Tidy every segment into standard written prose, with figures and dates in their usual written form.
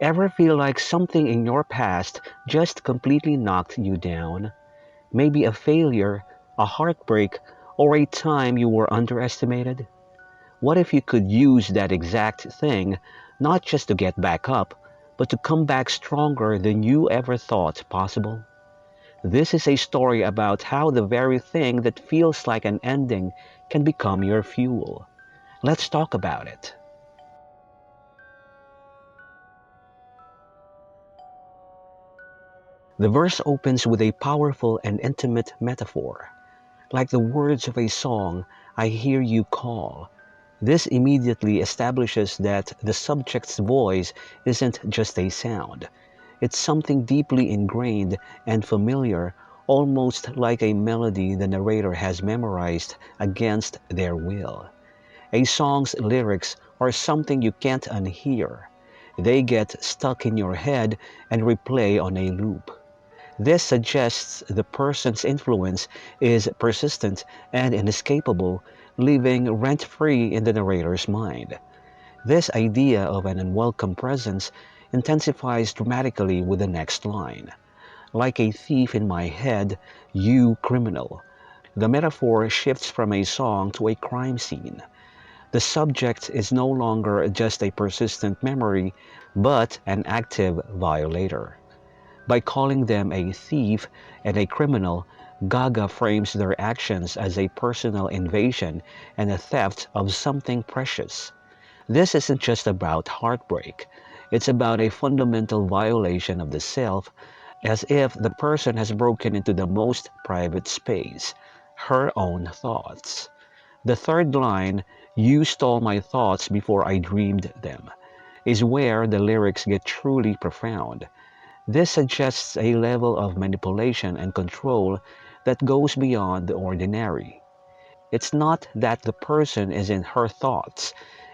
Ever feel like something in your past just completely knocked you down? Maybe a failure, a heartbreak, or a time you were underestimated? What if you could use that exact thing not just to get back up, but to come back stronger than you ever thought possible? This is a story about how the very thing that feels like an ending can become your fuel. Let's talk about it. The verse opens with a powerful and intimate metaphor. Like the words of a song, I hear you call. This immediately establishes that the subject's voice isn't just a sound. It's something deeply ingrained and familiar, almost like a melody the narrator has memorized against their will. A song's lyrics are something you can't unhear. They get stuck in your head and replay on a loop. This suggests the person's influence is persistent and inescapable, living rent-free in the narrator's mind. This idea of an unwelcome presence intensifies dramatically with the next line. Like a thief in my head, you criminal. The metaphor shifts from a song to a crime scene. The subject is no longer just a persistent memory, but an active violator. By calling them a thief and a criminal, Gaga frames their actions as a personal invasion and a theft of something precious. This isn't just about heartbreak. It's about a fundamental violation of the self, as if the person has broken into the most private space, her own thoughts. The third line, you stole my thoughts before I dreamed them, is where the lyrics get truly profound. This suggests a level of manipulation and control that goes beyond the ordinary. It's not that the person is in her thoughts,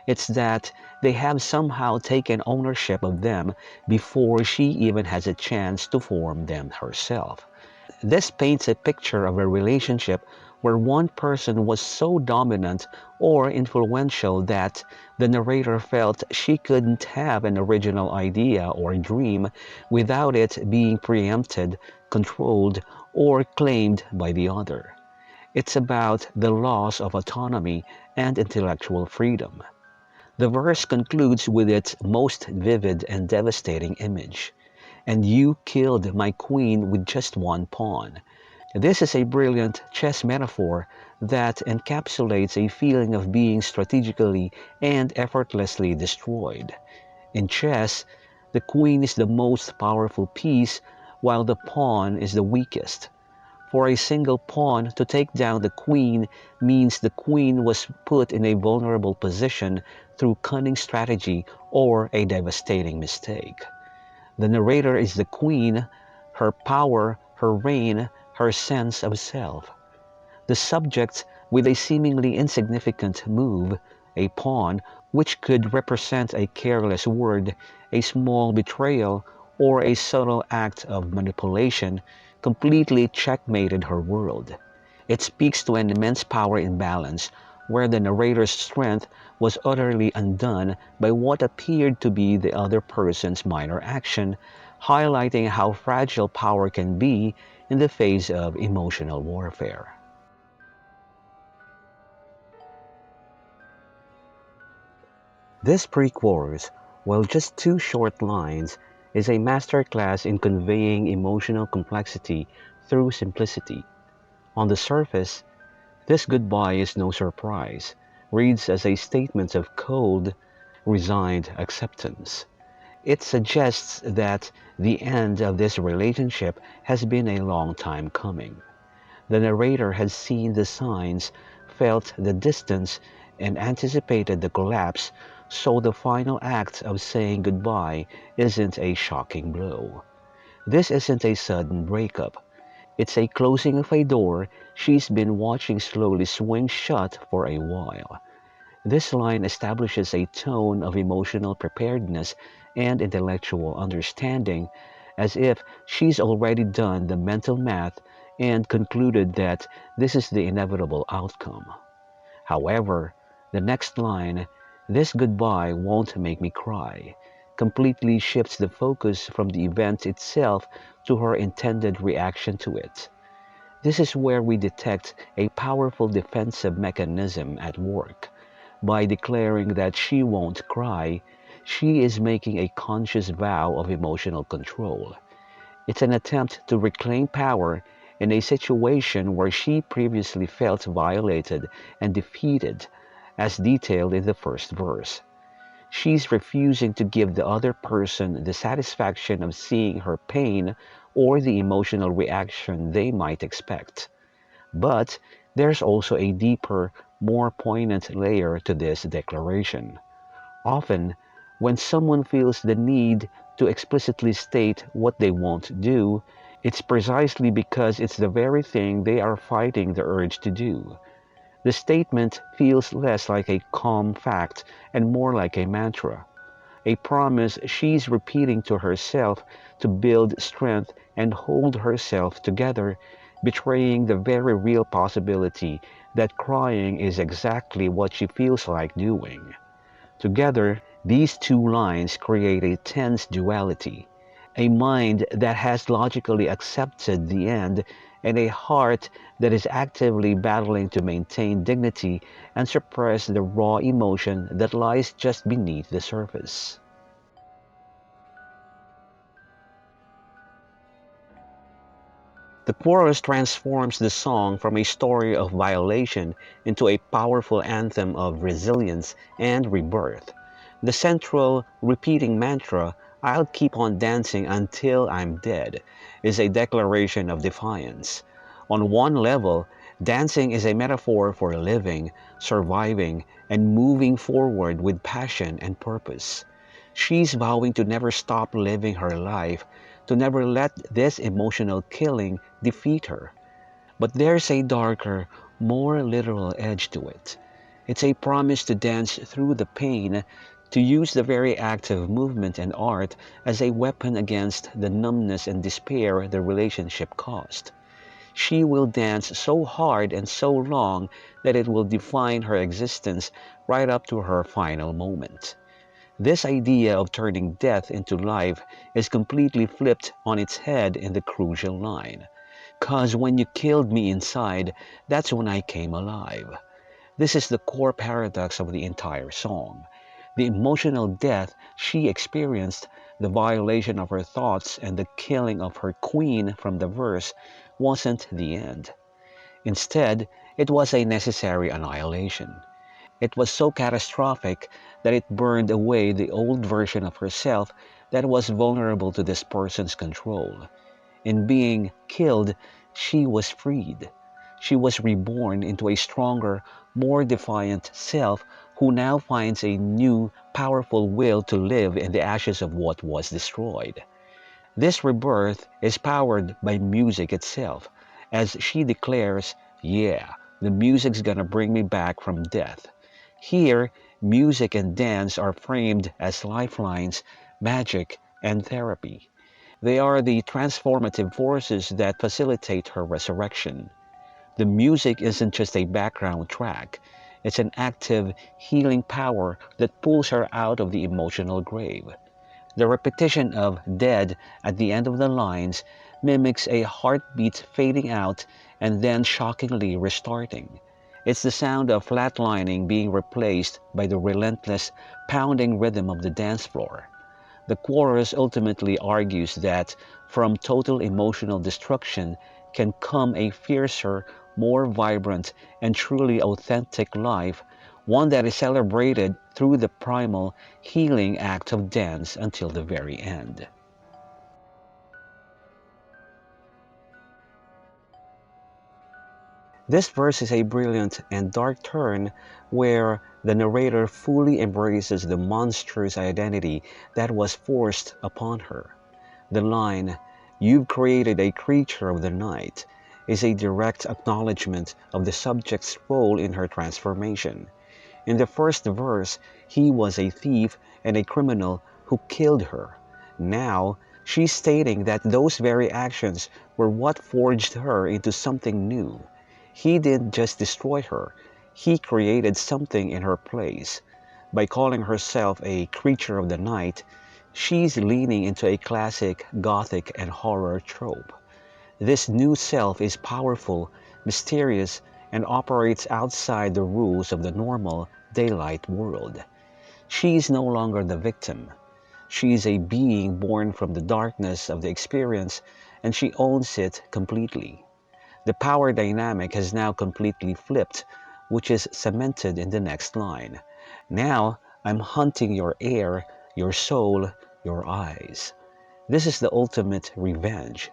it's that they have somehow taken ownership of them before she even has a chance to form them herself. This paints a picture of a relationship where one person was so dominant or influential that the narrator felt she couldn't have an original idea or dream without it being preempted, controlled, or claimed by the other. It's about the loss of autonomy and intellectual freedom. The verse concludes with its most vivid and devastating image. And you killed my queen with just one pawn. This is a brilliant chess metaphor that encapsulates a feeling of being strategically and effortlessly destroyed. In chess, the queen is the most powerful piece while the pawn is the weakest. For a single pawn to take down the queen means the queen was put in a vulnerable position through cunning strategy or a devastating mistake. The narrator is the queen, her power, her reign, her sense of self. The subject, with a seemingly insignificant move, a pawn, which could represent a careless word, a small betrayal, or a subtle act of manipulation, completely checkmated her world. It speaks to an immense power imbalance, where the narrator's strength was utterly undone by what appeared to be the other person's minor action, highlighting how fragile power can be in the face of emotional warfare. This pre-chorus, while just two short lines, is a masterclass in conveying emotional complexity through simplicity. On the surface, this goodbye is no surprise, reads as a statement of cold, resigned acceptance. It suggests that the end of this relationship has been a long time coming. The narrator has seen the signs, felt the distance, and anticipated the collapse, so the final act of saying goodbye isn't a shocking blow. This isn't a sudden breakup. It's a closing of a door she's been watching slowly swing shut for a while. This line establishes a tone of emotional preparedness and intellectual understanding, as if she's already done the mental math and concluded that this is the inevitable outcome. However, the next line, this goodbye won't make me cry, completely shifts the focus from the event itself to her intended reaction to it. This is where we detect a powerful defensive mechanism at work. By declaring that she won't cry, she is making a conscious vow of emotional control. It's an attempt to reclaim power in a situation where she previously felt violated and defeated, as detailed in the first verse. She's refusing to give the other person the satisfaction of seeing her pain or the emotional reaction they might expect. But there's also a deeper, more poignant layer to this declaration. Often, when someone feels the need to explicitly state what they won't do, it's precisely because it's the very thing they are fighting the urge to do. The statement feels less like a calm fact and more like a mantra, a promise she's repeating to herself to build strength and hold herself together, betraying the very real possibility that crying is exactly what she feels like doing. Together, these two lines create a tense duality, a mind that has logically accepted the end and a heart that is actively battling to maintain dignity and suppress the raw emotion that lies just beneath the surface. The chorus transforms the song from a story of violation into a powerful anthem of resilience and rebirth. The central repeating mantra, "I'll keep on dancing until I'm dead," is a declaration of defiance. On one level, dancing is a metaphor for living, surviving, and moving forward with passion and purpose. She's vowing to never stop living her life, to never let this emotional killing defeat her. But there's a darker, more literal edge to it. It's a promise to dance through the pain, to use the very act of movement and art as a weapon against the numbness and despair the relationship caused. She will dance so hard and so long that it will define her existence right up to her final moment. This idea of turning death into life is completely flipped on its head in the crucial line. "'Cause when you killed me inside, that's when I came alive." This is the core paradox of the entire song. The emotional death she experienced, the violation of her thoughts, and the killing of her queen from the verse wasn't the end. Instead, it was a necessary annihilation. It was so catastrophic that it burned away the old version of herself that was vulnerable to this person's control. In being killed, she was freed. She was reborn into a stronger, more defiant self who now finds a new, powerful will to live in the ashes of what was destroyed. This rebirth is powered by music itself, as she declares, "Yeah, the music's gonna bring me back from death." Here, music and dance are framed as lifelines, magic, and therapy. They are the transformative forces that facilitate her resurrection. The music isn't just a background track, it's an active, healing power that pulls her out of the emotional grave. The repetition of "dead" at the end of the lines mimics a heartbeat fading out and then shockingly restarting. It's the sound of flatlining being replaced by the relentless, pounding rhythm of the dance floor. The chorus ultimately argues that from total emotional destruction can come a fiercer, more vibrant, and truly authentic life, one that is celebrated through the primal, healing act of dance until the very end. This verse is a brilliant and dark turn where the narrator fully embraces the monstrous identity that was forced upon her. The line, "You've created a creature of the night," is a direct acknowledgement of the subject's role in her transformation. In the first verse, he was a thief and a criminal who killed her. Now, she's stating that those very actions were what forged her into something new. He didn't just destroy her, he created something in her place. By calling herself a creature of the night, She's leaning into a classic Gothic and horror trope. This new self is powerful, mysterious, and operates outside the rules of the normal daylight world. She is no longer the victim. She is a being born from the darkness of the experience, and she owns it completely. The power dynamic has now completely flipped, which is cemented in the next line. Now I'm hunting your air, your soul, your eyes. This is the ultimate revenge.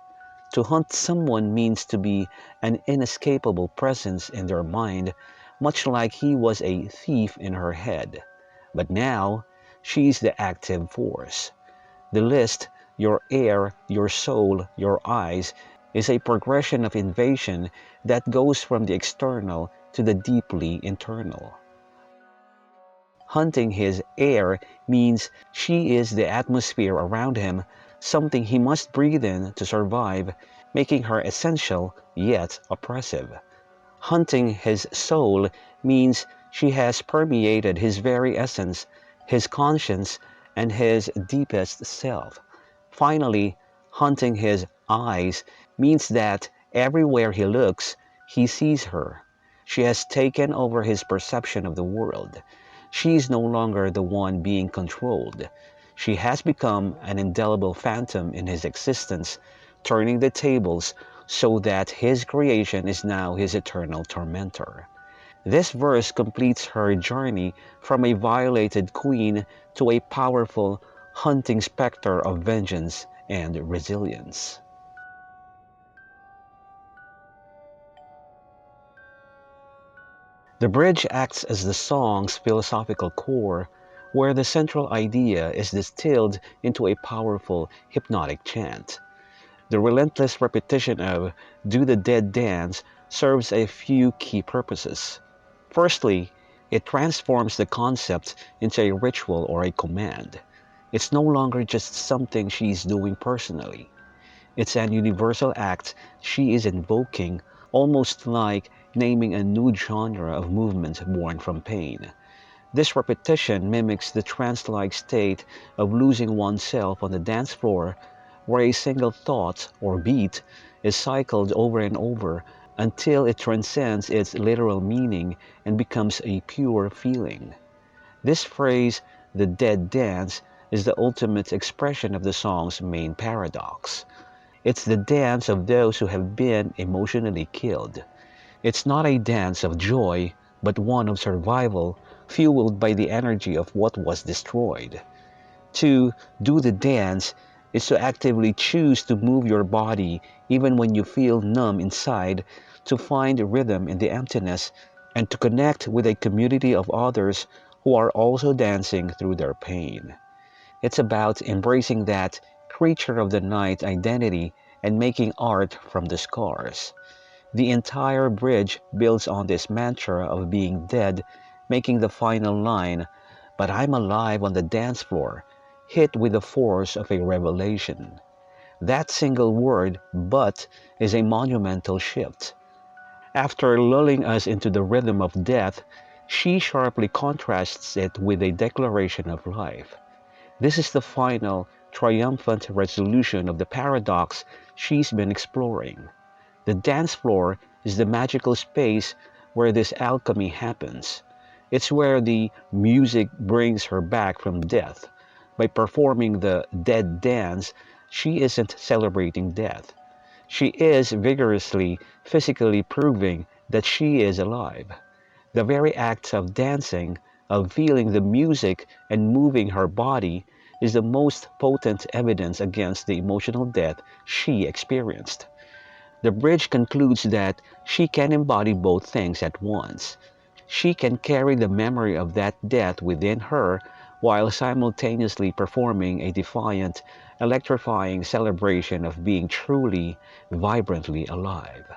To hunt someone means to be an inescapable presence in their mind, much like he was a thief in her head. But now, she's the active force. The list, your air, your soul, your eyes, is a progression of invasion that goes from the external to the deeply internal. Hunting his air means she is the atmosphere around him, something he must breathe in to survive, making her essential yet oppressive. Hunting his soul means she has permeated his very essence, his conscience, and his deepest self. Finally, hunting his eyes means that everywhere he looks, he sees her. She has taken over his perception of the world. She is no longer the one being controlled. She has become an indelible phantom in his existence, turning the tables so that his creation is now his eternal tormentor. This verse completes her journey from a violated queen to a powerful, hunting specter of vengeance and resilience. The bridge acts as the song's philosophical core, where the central idea is distilled into a powerful, hypnotic chant. The relentless repetition of "Do the Dead Dance" serves a few key purposes. Firstly, it transforms the concept into a ritual or a command. It's no longer just something she's doing personally. It's an universal act she is invoking, almost like naming a new genre of movement born from pain. This repetition mimics the trance-like state of losing oneself on the dance floor, where a single thought or beat is cycled over and over until it transcends its literal meaning and becomes a pure feeling. This phrase, the dead dance, is the ultimate expression of the song's main paradox. It's the dance of those who have been emotionally killed. It's not a dance of joy, but one of survival, fueled by the energy of what was destroyed. To do the dance is to actively choose to move your body even when you feel numb inside, to find rhythm in the emptiness, and to connect with a community of others who are also dancing through their pain. It's about embracing that creature of the night identity and making art from the scars. The entire bridge builds on this mantra of being dead, making the final line, "But I'm alive on the dance floor," hit with the force of a revelation. That single word, "but," is a monumental shift. After lulling us into the rhythm of death, she sharply contrasts it with a declaration of life. This is the final, triumphant resolution of the paradox she's been exploring. The dance floor is the magical space where this alchemy happens. It's where the music brings her back from death. By performing the dead dance, she isn't celebrating death. She is vigorously, physically proving that she is alive. The very act of dancing, of feeling the music and moving her body, is the most potent evidence against the emotional death she experienced. The bridge concludes that she can embody both things at once. She can carry the memory of that death within her while simultaneously performing a defiant, electrifying celebration of being truly, vibrantly alive.